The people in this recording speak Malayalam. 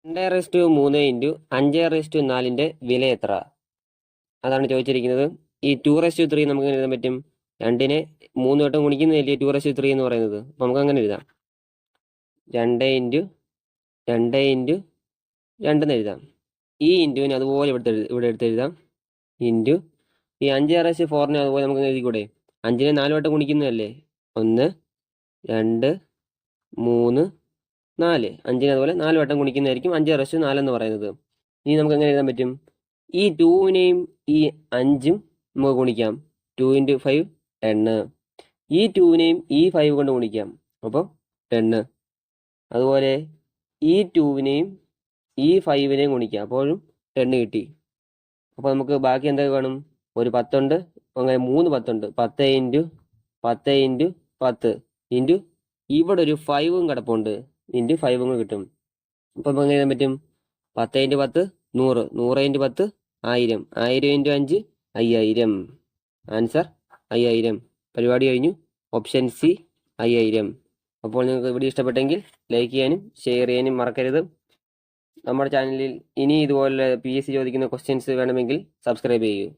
2/3 ഇൻറ്റു 5/4 വില എത്ര? അതാണ് ചോദിച്ചിരിക്കുന്നത്. ഈ 2/3 നമുക്ക് എങ്ങനെ എഴുതാൻ പറ്റും? 2നെ 3 വട്ടം ഗുണിക്കുന്നതല്ലേ 2/3 എന്ന് പറയുന്നത്. അപ്പം നമുക്ക് അങ്ങനെ എഴുതാം. 2 ഇൻറ്റു 2 ഇൻറ്റു 2 എന്ന് എഴുതാം. ഈ ഇൻറ്റുവിനെ അതുപോലെ ഇവിടെ എടുത്ത് എഴുതാം. ഇൻറ്റു ഈ 5/4നെ അതുപോലെ നമുക്ക് എഴുതിക്കൂടെ? 5നെ 4 വട്ടം ഗുണിക്കുന്നതല്ലേ? 1 2 3 4. 5നെ അതുപോലെ 4 വട്ടം ഗുണിക്കുന്നതായിരിക്കും 5/4 എന്ന് പറയുന്നത്. ഇനി നമുക്ക് എങ്ങനെ എഴുതാൻ പറ്റും? ഈ 2നെയും ഈ 5ഉം നമുക്ക് ഗുണിക്കാം. 2 ഇൻറ്റു 5 10. ഈ 2നെയും ഈ 5 കൊണ്ട് ഗുണിക്കാം. അപ്പോൾ 10. അതുപോലെ ഈ 2നെയും ഈ 5നെയും ഗുണിക്കാം. അപ്പോഴും 10 കിട്ടി. അപ്പോൾ നമുക്ക് ബാക്കി എന്തൊക്കെ കാണും? ഒരു 10 ഉണ്ട്. അങ്ങനെ 3 10 ഉണ്ട്. 10 ഇൻറ്റു 10 ഇൻറ്റു 10 ഇൻറ്റു ഇവിടെ ഒരു 5ഉം കിടപ്പുണ്ട്. ഇൻറ്റു 5ഉം കൂടെ കിട്ടും. അപ്പം നമുക്ക് എങ്ങനെ എഴുതാൻ പറ്റും? 10 ഇൻറ്റു 10 100. 100 ഇൻറ്റു 10 1000. 1000 ഇൻറ്റു 5 5000. ആൻസർ 5000. പരിപാടി കഴിഞ്ഞു. Option C 5000. അപ്പോൾ നിങ്ങൾക്ക് വീഡിയോ ഇഷ്ടപ്പെട്ടെങ്കിൽ ലൈക്ക് ചെയ്യാനും ഷെയർ ചെയ്യാനും മറക്കരുത്. നമ്മുടെ ചാനലിൽ ഇനി ഇതുപോലെ PSC ചോദിക്കുന്ന ക്വസ്റ്റ്യൻസ് വേണമെങ്കിൽ സബ്സ്ക്രൈബ് ചെയ്യൂ.